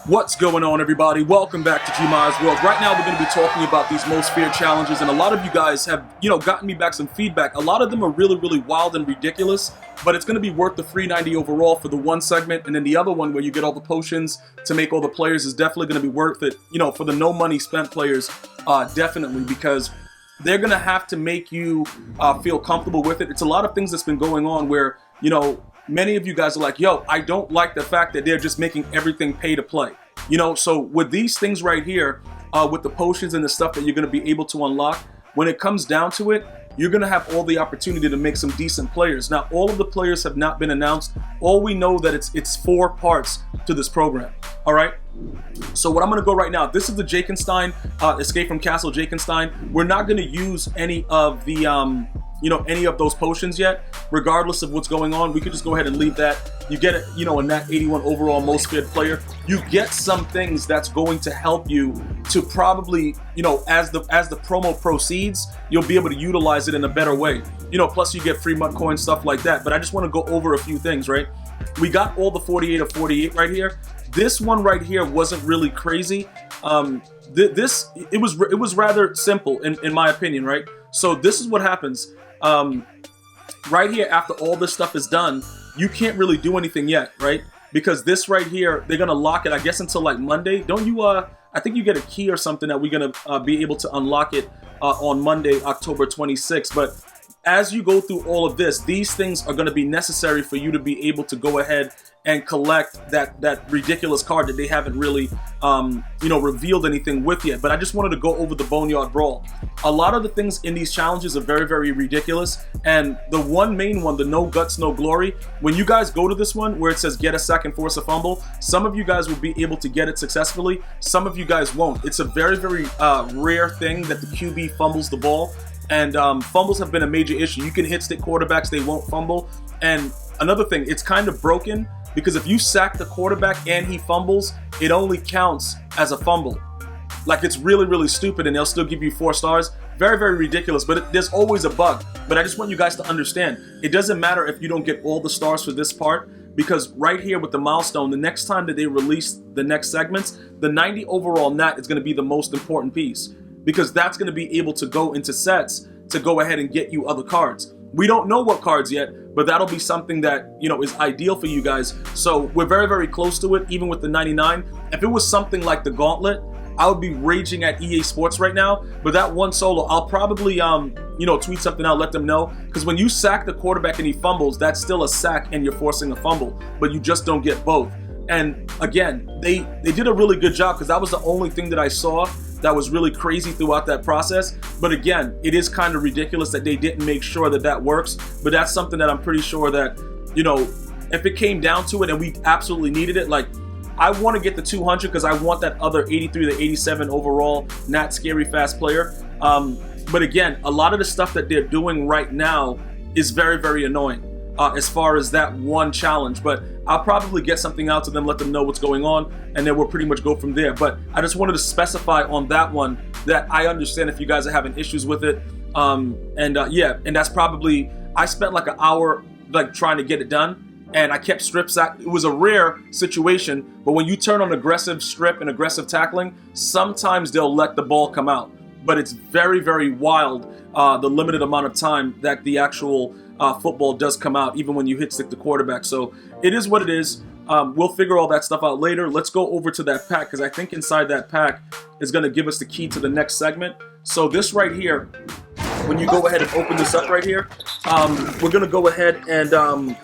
What's going on, everybody? Welcome back to GmiasWorld. Right now, we're going to be talking about these most feared challenges, and a lot of you guys have, gotten me back some feedback. A lot of them are really wild and ridiculous, but it's going to be worth the $3.90 overall for the one segment, and then the other one where you get all the potions to make all the players is definitely going to be worth it, for the no money spent players, definitely, because they're going to have to make you feel comfortable with it. It's a lot of things that's been going on where, many of you guys are like, yo, I don't like the fact that they're just making everything pay to play. So with these things right here, with the potions and the stuff that you're going to be able to unlock, when it comes down to it, you're going to have all the opportunity to make some decent players. Now, all of the players have not been announced. All we know that it's 4 parts to this program. All right. So what I'm going to go right now, this is the Jakenstein, Escape from Castle Jakenstein. We're not going to use any of the, any of those potions yet. Regardless of what's going on, we could just go ahead and leave that. You get, a Nat 81 overall most feared player. You get some things that's going to help you to probably, as the promo proceeds, you'll be able to utilize it in a better way. Plus you get free mud coins, stuff like that. But I just want to go over a few things, right? We got all the 48 of 48 right here. This one right here wasn't really crazy. It was rather simple in my opinion, right? So this is what happens. Right here, after all this stuff is done, you can't really do anything yet, right? Because this right here, they're gonna lock it, I guess, until like Monday. Don't you? I think you get a key or something that we're gonna be able to unlock it on Monday, October 26th. But as you go through all of this, these things are gonna be necessary for you to be able to go ahead and collect that ridiculous card that they haven't really, revealed anything with yet. But I just wanted to go over the Boneyard Brawl. A lot of the things in these challenges are very ridiculous. And the one main one, the No Guts, No Glory, when you guys go to this one where it says get a sack and force a fumble, some of you guys will be able to get it successfully. Some of you guys won't. It's a very rare thing that the QB fumbles the ball. And fumbles have been a major issue. You can hit stick quarterbacks, they won't fumble. And another thing, it's kind of broken because if you sack the quarterback and he fumbles, it only counts as a fumble. Like, it's really stupid, and they'll still give you 4 stars. Very ridiculous, but there's always a bug. But I just want you guys to understand, it doesn't matter if you don't get all the stars for this part, because right here with the milestone, the next time that they release the next segments, the 90 overall Nat is going to be the most important piece, because that's going to be able to go into sets to go ahead and get you other cards. We don't know what cards yet, but that'll be something that, is ideal for you guys. So we're very close to it, even with the 99. If it was something like the Gauntlet, I would be raging at EA Sports right now. But that one solo, I'll probably, tweet something out, let them know. Because when you sack the quarterback and he fumbles, that's still a sack and you're forcing a fumble. But you just don't get both. And again, they did a really good job, because that was the only thing that I saw that was really crazy throughout that process. But again, it is kind of ridiculous that they didn't make sure that works. But that's something that I'm pretty sure that, if it came down to it and we absolutely needed it, like, I want to get the 200 because I want that other 83 to 87 overall Nat Scary Fast player. But again, a lot of the stuff that they're doing right now is very annoying as far as that one challenge. But I'll probably get something out to them, let them know what's going on, and then we'll pretty much go from there. But I just wanted to specify on that one that I understand if you guys are having issues with it. And that's probably, I spent like an hour trying to get it done. And I kept strip sack. It was a rare situation, but when you turn on aggressive strip and aggressive tackling, sometimes they'll let the ball come out. But it's very wild, the limited amount of time that the actual football does come out, even when you hit stick the quarterback. So it is what it is. We'll figure all that stuff out later. Let's go over to that pack, because I think inside that pack is going to give us the key to the next segment. So this right here, when you go ahead and open this up right here, we're going to go ahead and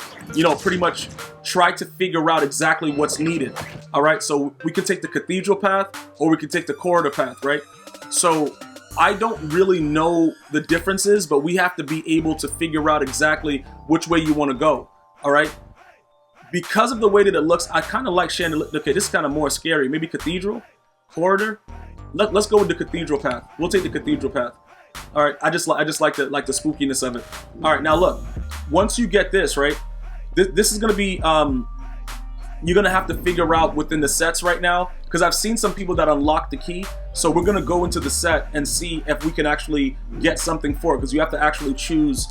pretty much try to figure out exactly what's needed. All right, so we can take the Cathedral path or we can take the corridor path, right? So I don't really know the differences, but we have to be able to figure out exactly which way you want to go. All right, because of the way that it looks, I kind of like Chandelier. Okay, this is kind of more scary. Maybe Cathedral, corridor. Let's go with the Cathedral path. We'll take the Cathedral path. All right, I just like the spookiness of it. All right, now look, once you get this right, this is gonna be you're gonna have to figure out within the sets right now, because I've seen some people that unlock the key. So we're gonna go into the set and see if we can actually get something for it, because you have to actually choose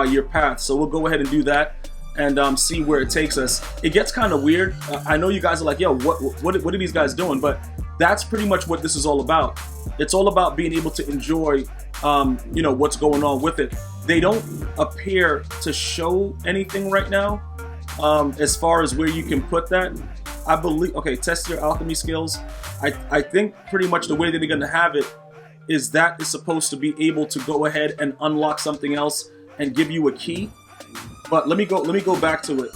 your path. So we'll go ahead and do that. and see where it takes us. It gets kind of weird. I know you guys are like, yo, what are these guys doing? But that's pretty much what this is all about. It's all about being able to enjoy, you know, what's going on with it. They don't appear to show anything right now as far as where you can put that. I believe, okay, test your alchemy skills. I think pretty much the way that they're going to have it is that is supposed to be able to go ahead and unlock something else and give you a key. But let me go back to it,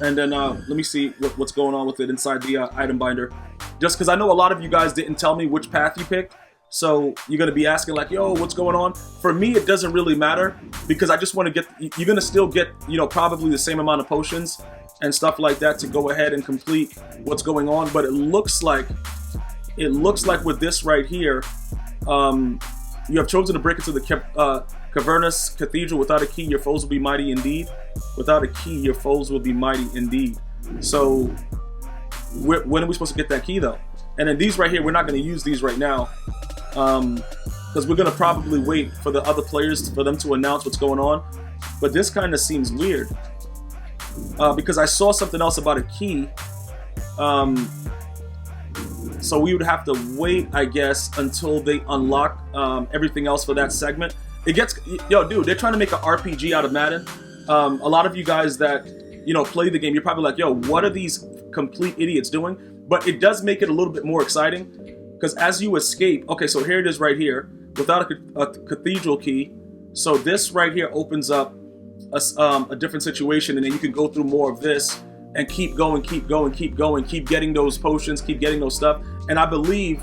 and then let me see what's going on with it inside the item binder. Just because I know a lot of you guys didn't tell me which path you picked, so you're gonna be asking like, yo, what's going on? For me, it doesn't really matter because I just want to get. You're gonna still get, you know, probably the same amount of potions and stuff like that to go ahead and complete what's going on. But it looks like with this right here, you have chosen to break into the cavernous cathedral. Without a key, your foes will be mighty indeed. Without a key, your foes will be mighty indeed. So when are we supposed to get that key though? And then these right here, we're not going to use these right now because we're going to probably wait for the other players for them to announce what's going on. But this kind of seems weird because I saw something else about a key. So we would have to wait, I guess, until they unlock everything else for that segment. It gets, yo, dude, they're trying to make an RPG out of Madden. A lot of you guys that, you know, play the game, you're probably like, yo, what are these complete idiots doing? But it does make it a little bit more exciting because as you escape, okay, so here it is right here, without a cathedral key. So this right here opens up a different situation, and then you can go through more of this and keep going, keep getting those potions, keep getting those stuff. And I believe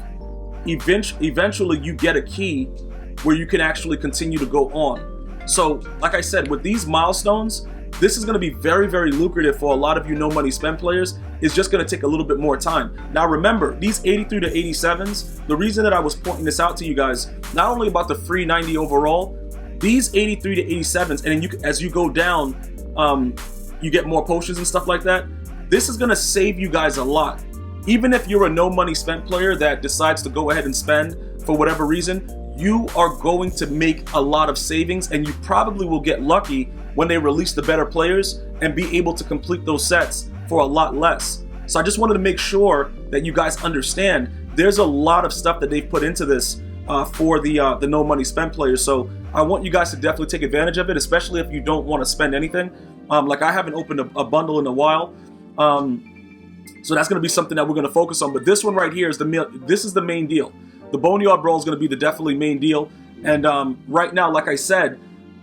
eventually you get a key where you can actually continue to go on. So like I said, with these milestones, this is going to be very, very lucrative for a lot of you no money spend players. It's just going to take a little bit more time. Now remember, these 83 to 87s, the reason that I was pointing this out to you guys, not only about the free 90 overall, these 83 to 87s, and then as you go down, you get more potions and stuff like that. This is going to save you guys a lot. Even if you're a no money spent player that decides to go ahead and spend for whatever reason, you are going to make a lot of savings, and you probably will get lucky when they release the better players and be able to complete those sets for a lot less. So I just wanted to make sure that you guys understand there's a lot of stuff that they've put into this for the no money spent players. So I want you guys to definitely take advantage of it, especially if you don't want to spend anything. Like I haven't opened a bundle in a while. So that's going to be something that we're going to focus on. But this one right here is this is the main deal. The Boneyard Brawl is going to be the definitely main deal. And right now, like I said,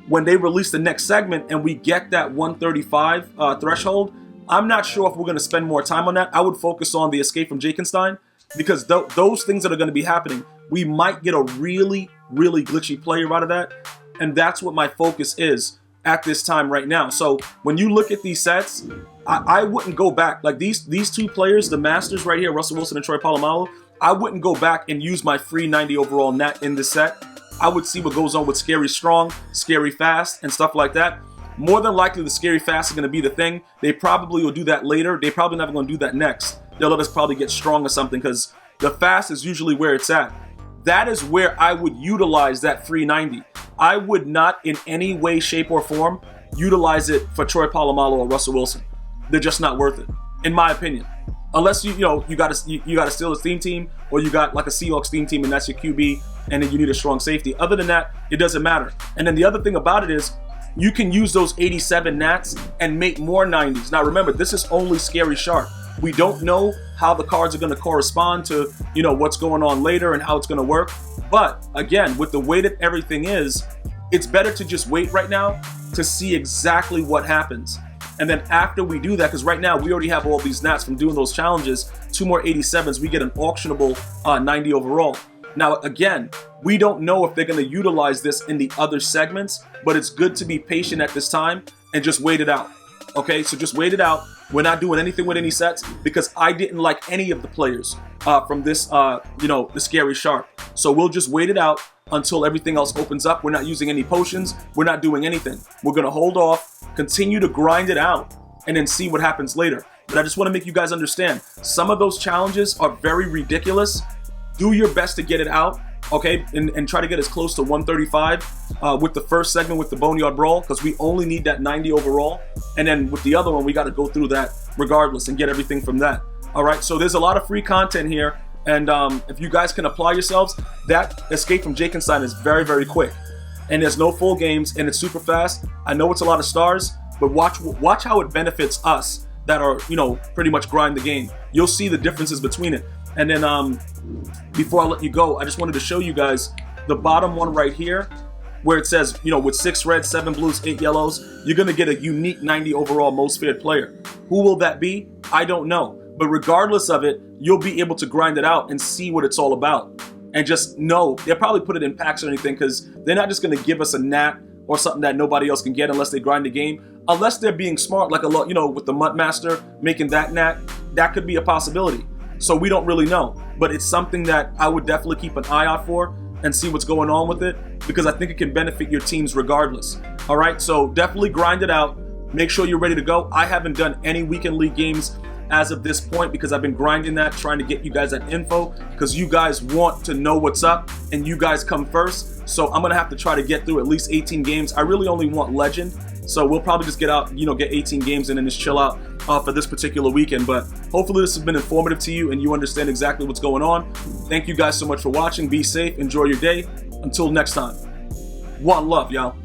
when they release the next segment and we get that 135 threshold, I'm not sure if we're going to spend more time on that. I would focus on the escape from Jakenstein because those things that are going to be happening, we might get a really, really glitchy player out of that. And that's what my focus is at this time right now. So when you look at these sets, I wouldn't go back. Like these two players, the masters right here, Russell Wilson and Troy Polamalu, I wouldn't go back and use my free 90 overall nat in this set. I would see what goes on with Scary Strong, Scary Fast, and stuff like that. More than likely, the Scary Fast is going to be the thing. They probably will do that later. They probably never going to do that next. They'll let us probably get Strong or something because the Fast is usually where it's at. That is where I would utilize that free 90. I would not in any way, shape, or form utilize it for Troy Polamalu or Russell Wilson. They're just not worth it, in my opinion. Unless you got a Steelers theme team, or you got like a Seahawks theme team and that's your QB, and then you need a strong safety. Other than that, it doesn't matter. And then the other thing about it is you can use those 87 nats and make more 90s. Now remember, this is only Scary Sharp. We don't know how the cards are going to correspond to, you know, what's going on later and how it's going to work. But again, with the way that everything is, it's better to just wait right now to see exactly what happens. And then after we do that, because right now we already have all these nats from doing those challenges, 2 more 87s, we get an auctionable 90 overall. Now, again, we don't know if they're going to utilize this in the other segments, but it's good to be patient at this time and just wait it out. Okay, so just wait it out. We're not doing anything with any sets because I didn't like any of the players from this, the Scary Sharp. So we'll just wait it out until everything else opens up. We're not using any potions. We're not doing anything. We're going to hold off, continue to grind it out, and then see what happens later. But I just want to make you guys understand, some of those challenges are very ridiculous. Do your best to get it out, okay, and try to get as close to 135 with the first segment with the Boneyard Brawl, because we only need that 90 overall. And then with the other one, we got to go through that regardless and get everything from that. All right, so there's a lot of free content here. And if you guys can apply yourselves, that Escape from Jakenstein is very, very quick. And there's no full games, and it's super fast. I know it's a lot of stars, but watch how it benefits us that are, you know, pretty much grind the game. You'll see the differences between it. And then before I let you go, I just wanted to show you guys the bottom one right here, where it says, you know, with 6 reds, 7 blues, 8 yellows, you're gonna get a unique 90 overall most feared player. Who will that be? I don't know. But regardless of it, you'll be able to grind it out and see what it's all about. And just know, they'll probably put it in packs or anything, because they're not just gonna give us a nat or something that nobody else can get unless they grind the game. Unless they're being smart, like a lot, you know, with the Mutt Master making that nat, that could be a possibility. So we don't really know, but it's something that I would definitely keep an eye out for and see what's going on with it, because I think it can benefit your teams regardless. All right, so definitely grind it out. Make sure you're ready to go. I haven't done any weekend league games as of this point because I've been grinding that, trying to get you guys that info, because you guys want to know what's up and you guys come first. So I'm gonna have to try to get through at least 18 games. I really only want legend, so we'll probably just get out, you know, get 18 games and then just chill out for this particular weekend. But hopefully this has been informative to you and you understand exactly what's going on. Thank you guys so much for watching. Be safe, enjoy your day. Until next time, one love, y'all.